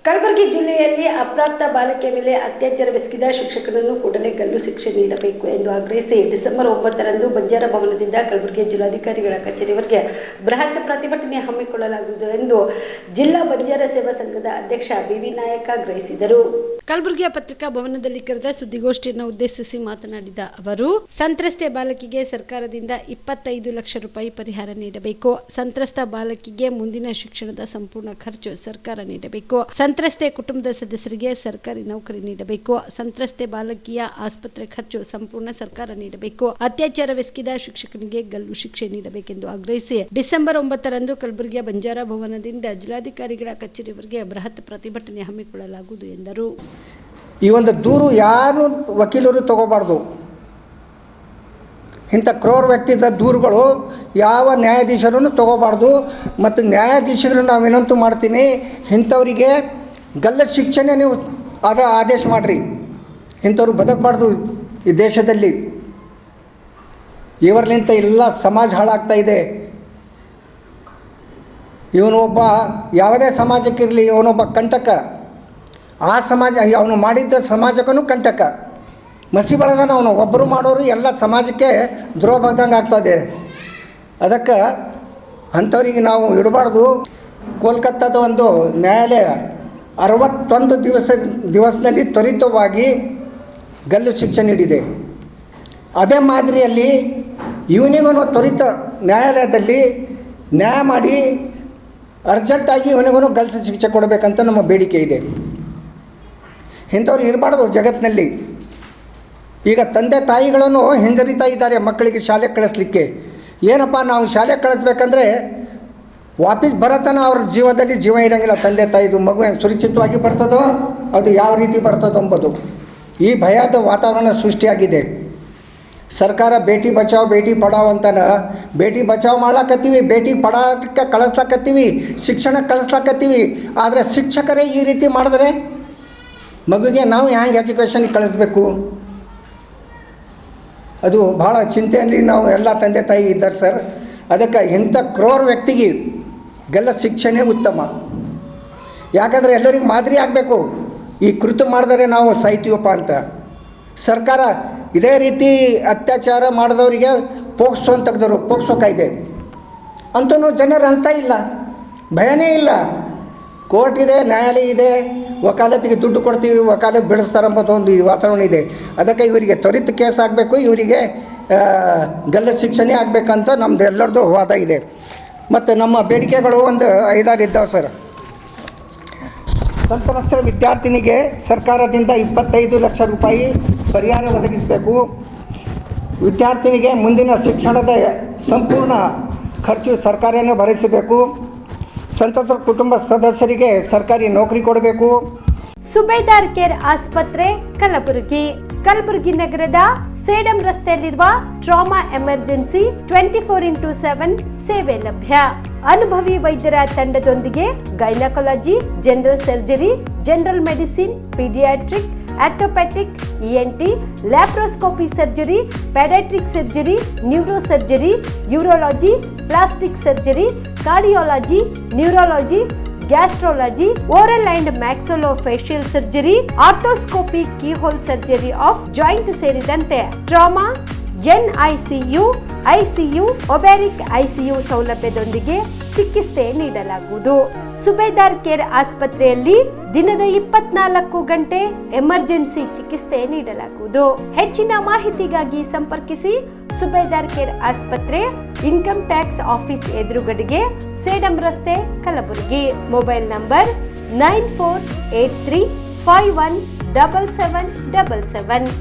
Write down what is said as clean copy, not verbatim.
ಕಲಬುರಗಿ ಜಿಲ್ಲೆಯಲ್ಲಿ ಅಪ್ರಾಪ್ತ ಬಾಲಕಿಯ ಮೇಲೆ ಅತ್ಯಾಚಾರವೆಸಗಿದ ಶಿಕ್ಷಕನನ್ನು ಕೂಡಲೇ ಗಲ್ಲು ಶಿಕ್ಷೆ ನೀಡಬೇಕು ಎಂದು ಆಗ್ರಹಿಸಿ ಡಿಸೆಂಬರ್ 9ರಂದು ಬಂಜಾರ ಭವನದಿಂದ ಕಲಬುರಗಿ ಜಿಲ್ಲಾಧಿಕಾರಿಗಳ ಕಚೇರಿವರೆಗೆ ಬೃಹತ್ ಪ್ರತಿಭಟನೆ ಹಮ್ಮಿಕೊಳ್ಳಲಾಗುವುದು ಎಂದು ಜಿಲ್ಲಾ ಬಂಜಾರ ಸೇವಾ ಸಂಘದ ಅಧ್ಯಕ್ಷ ಬಿವಿ ನಾಯಕ ಆಗ್ರಹಿಸಿದರು. ಕಲಬುರಗಿಯ ಪತ್ರಿಕಾ ಭವನದಲ್ಲಿ ಕರೆದ ಸುದ್ದಿಗೋಷ್ಠಿಯನ್ನು ಉದ್ದೇಶಿಸಿ ಮಾತನಾಡಿದ ಅವರು, ಸಂತ್ರಸ್ತೆ ಬಾಲಕಿಗೆ ಸರ್ಕಾರದಿಂದ 25 ಲಕ್ಷ ರೂಪಾಯಿ ಪರಿಹಾರ ನೀಡಬೇಕು. ಸಂತ್ರಸ್ತ ಬಾಲಕಿಗೆ ಮುಂದಿನ ಶಿಕ್ಷಣದ ಸಂಪೂರ್ಣ ಖರ್ಚು ಸರ್ಕಾರ ನೀಡಬೇಕು. ಸಂತ್ರಸ್ತೆ ಕುಟುಂಬದ ಸದಸ್ಯರಿಗೆ ಸರ್ಕಾರಿ ನೌಕರಿ ನೀಡಬೇಕು. ಸಂತ್ರಸ್ತೆ ಬಾಲಕಿಯ ಆಸ್ಪತ್ರೆ ಖರ್ಚು ಸಂಪೂರ್ಣ ಸರ್ಕಾರ ನೀಡಬೇಕು. ಅತ್ಯಾಚಾರವೆಸಗಿದ ಶಿಕ್ಷಕನಿಗೆ ಗಲ್ಲು ಶಿಕ್ಷೆ ನೀಡಬೇಕೆಂದು ಆಗ್ರಹಿಸಿ ಡಿಸೆಂಬರ್ 9ರಂದು ಕಲಬುರಗಿಯ ಬಂಜಾರ ಭವನದಿಂದ ಜಿಲ್ಲಾಧಿಕಾರಿಗಳ ಕಚೇರಿವರೆಗೆ ಬೃಹತ್ ಪ್ರತಿಭಟನೆ ಹಮ್ಮಿಕೊಳ್ಳಲಾಗುವುದು ಎಂದರು. ಈ ಒಂದು ದೂರು ಯಾರು ವಕೀಲರು ತಗೋಬಾರ್ದು. ಇಂಥ ಕ್ರೂರ ವ್ಯಕ್ತಿದ ದೂರುಗಳು ಯಾವ ನ್ಯಾಯಾಧೀಶರನ್ನು ತಗೋಬಾರ್ದು. ಮತ್ತು ನ್ಯಾಯಾಧೀಶರು ನಾವು ವಿನಂತಿ ಮಾಡ್ತೀನಿ, ಇಂಥವರಿಗೆ ಗಲ್ಲ ಶಿಕ್ಷೆನೇ ನೀವು ಅದರ ಆದೇಶ ಮಾಡಿರಿ. ಇಂಥವ್ರು ಬದುಕಬಾರ್ದು ಈ ದೇಶದಲ್ಲಿ. ಇವರ್ಲಿಂತ ಎಲ್ಲ ಸಮಾಜ ಹಾಳಾಗ್ತಾ ಇದೆ. ಇವನೊಬ್ಬ ಯಾವುದೇ ಸಮಾಜಕ್ಕಿರಲಿ, ಇವನೊಬ್ಬ ಕಂಟಕ. ಆ ಸಮಾಜ ಅವನು ಮಾಡಿದ್ದ ಸಮಾಜಕ್ಕೂ ಕಂಟಕ. ಮಸಿ ಬಳಗನ ಅವನು ಒಬ್ಬರು ಮಾಡೋರು ಎಲ್ಲ ಸಮಾಜಕ್ಕೆ ದ್ರೋಹ ಬಂದಂಗೆ ಆಗ್ತದೆ. ಅದಕ್ಕೆ ಅಂಥವ್ರಿಗೆ ನಾವು ಇಡಬಾರ್ದು. ಕೋಲ್ಕತ್ತಾದ ಒಂದು ನ್ಯಾಯಾಲಯ 61 ದಿವಸದಲ್ಲಿ ತ್ವರಿತವಾಗಿ ಗಲ್ಲು ಶಿಕ್ಷೆ ನೀಡಿದೆ. ಅದೇ ಮಾದರಿಯಲ್ಲಿ ಇವನಿಗೂ ತ್ವರಿತ ನ್ಯಾಯಾಲಯದಲ್ಲಿ ನ್ಯಾಯ ಮಾಡಿ ಅರ್ಜೆಂಟಾಗಿ ಇವನಿಗೂ ಗಲ್ಲು ಶಿಕ್ಷೆ ಕೊಡಬೇಕಂತ ನಮ್ಮ ಬೇಡಿಕೆ ಇದೆ. ಇಂಥವ್ರು ಇರಬಾರ್ದು ಜಗತ್ತಿನಲ್ಲಿ. ಈಗ ತಂದೆ ತಾಯಿಗಳನ್ನು ಹಿಂಜರಿತಾ ಇದ್ದಾರೆ ಮಕ್ಕಳಿಗೆ ಶಾಲೆಗೆ ಕಳಿಸ್ಲಿಕ್ಕೆ. ಏನಪ್ಪ, ನಾವು ಶಾಲೆಗೆ ಕಳಿಸ್ಬೇಕಂದ್ರೆ ವಾಪಸ್ ಬರತನ ಅವ್ರ ಜೀವದಲ್ಲಿ ಜೀವ ಇರೋಂಗಿಲ್ಲ. ತಂದೆ ತಾಯಿದು ಮಗು ಸುರಕ್ಷಿತವಾಗಿ ಬರ್ತದೋ, ಅದು ಯಾವ ರೀತಿ ಬರ್ತದೋ ಎಂಬುದು ಈ ಭಯದ ವಾತಾವರಣ ಸೃಷ್ಟಿಯಾಗಿದೆ. ಸರ್ಕಾರ ಬೇಟಿ ಬಚಾವ್ ಬೇಟಿ ಪಡಾವ್ ಅಂತಾನ ಬೇಟಿ ಬಚಾವ್ ಮಾಡ್ಲಾಕತ್ತೀವಿ, ಬೇಟಿ ಪಡಾಕ್ಕೆ ಕಳಿಸ್ಲಾಕತ್ತೀವಿ, ಶಿಕ್ಷಣಕ್ಕೆ ಕಳಿಸ್ಲಾಕತ್ತೀವಿ. ಆದರೆ ಶಿಕ್ಷಕರೇ ಈ ರೀತಿ ಮಾಡಿದ್ರೆ ಮಗುಗೆ ನಾವು ಹ್ಯಾಂಗೆ ಎಜುಕೇಷನ್ಗೆ ಕಳಿಸ್ಬೇಕು? ಅದು ಭಾಳ ಚಿಂತೆಯಲ್ಲಿ ನಾವು ಎಲ್ಲ ತಂದೆ ತಾಯಿ ಇದ್ದಾರೆ ಸರ್. ಅದಕ್ಕೆ ಇಂಥ ಕ್ರೂರ ವ್ಯಕ್ತಿಗೆ ಗಲ್ಲ ಶಿಕ್ಷೆನೇ ಉತ್ತಮ. ಯಾಕಂದರೆ ಎಲ್ಲರಿಗೂ ಮಾದರಿ ಆಗಬೇಕು. ಈ ಕೃತ್ಯ ಮಾಡಿದರೆ ನಾವು ಸಾಯ್ತೀವಪ್ಪ ಅಂತ. ಸರ್ಕಾರ ಇದೇ ರೀತಿ ಅತ್ಯಾಚಾರ ಮಾಡಿದವರಿಗೆ ಪೋಕ್ಸೋ ಅಂತ ತೆಗೆದವರು, ಪೋಕ್ಸೋ ಕಾಯ್ದೆ ಅಂತೂ ಜನರು ಅನಿಸ್ತಾ ಇಲ್ಲ, ಭಯನೇ ಇಲ್ಲ. ಕೋರ್ಟ್ ಇದೆ, ನ್ಯಾಯಾಲಯ ಇದೆ, ವಕಾಲತ್ತಿಗೆ ದುಡ್ಡು ಕೊಡ್ತೀವಿ, ವಕಾಲತ್ ಬಿಡಿಸ್ತಾರಂಬುದು ಒಂದು ವಾತಾವರಣ ಇದೆ. ಅದಕ್ಕೆ ಇವರಿಗೆ ತ್ವರಿತ ಕೇಸ್ ಆಗಬೇಕು, ಇವರಿಗೆ ಗಲ್ಲ ಶಿಕ್ಷಣೆ ಆಗಬೇಕಂತ ನಮ್ಮದು ಎಲ್ಲರದ್ದು ವಾದ ಇದೆ. ಮತ್ತು ನಮ್ಮ ಬೇಡಿಕೆಗಳು ಒಂದು 5-6 ಇದ್ದಾವೆ ಸರ್. ಸಂತ್ರಸ್ತ ವಿದ್ಯಾರ್ಥಿನಿಗೆ ಸರ್ಕಾರದಿಂದ 25 ಲಕ್ಷ ರೂಪಾಯಿ ಪರಿಹಾರ ಒದಗಿಸಬೇಕು. ವಿದ್ಯಾರ್ಥಿನಿಗೆ ಮುಂದಿನ ಶಿಕ್ಷಣದ ಸಂಪೂರ್ಣ ಖರ್ಚು ಸರ್ಕಾರನೇ ಭರಿಸಬೇಕು. ಸಂತ್ರಸ್ತ ಕುಟುಂಬ ಸದಸ್ಯರಿಗೆ ಸರ್ಕಾರಿ ನೌಕರಿ ಕೊಡಬೇಕು. ಸುಬೇದಾರ್ ಕೇರ್ ಆಸ್ಪತ್ರೆ ಕಲಬುರಗಿ ನಗರದ ಸೇಡಂ ರಸ್ತೆಯಲ್ಲಿರುವ ಟ್ರಾಮಾ ಎಮರ್ಜೆನ್ಸಿ 24x7 ಸೇವೆ ಲಭ್ಯ. ಅನುಭವಿ ವೈದ್ಯರ ತಂಡದೊಂದಿಗೆ gynaecology, general surgery, general medicine, paediatric, orthopaedic, ENT, laparoscopy surgery, paediatric surgery, neuro surgery, urology, plastic surgery, cardiology, neurology, gastrology, oral and maxillofacial surgery, arthroscopy, keyhole surgery of joint ಸೇರಿದಂತೆ trauma, NICU, ICU, obstetric ICU ಸೌಲಭ್ಯದೊಂದಿಗೆ ಚಿಕಿತ್ಸೆ ನೀಡಲಾಗುವುದು. ಸುಬೇದಾರ್ care ಆಸ್ಪತ್ರೆಯಲ್ಲಿ ದಿನದ 24 ಗಂಟೆ emergency ಚಿಕಿತ್ಸೆ ನೀಡಲಾಗುವುದು. ಹೆಚ್ಚಿನ ಮಾಹಿತಿಗಾಗಿ ಸಂಪರ್ಕಿಸಿ ಸುಬೇದಾರ್ ಕೇರ್ ಆಸ್ಪತ್ರೆ, ಇನ್ಕಮ್ ಟ್ಯಾಕ್ಸ್ ಆಫೀಸ್ ಎದುರುಗಡೆಗೆ, ಸೇಡಂ ರಸ್ತೆ, ಕಲಬುರಗಿ. Mobile number 9483517777.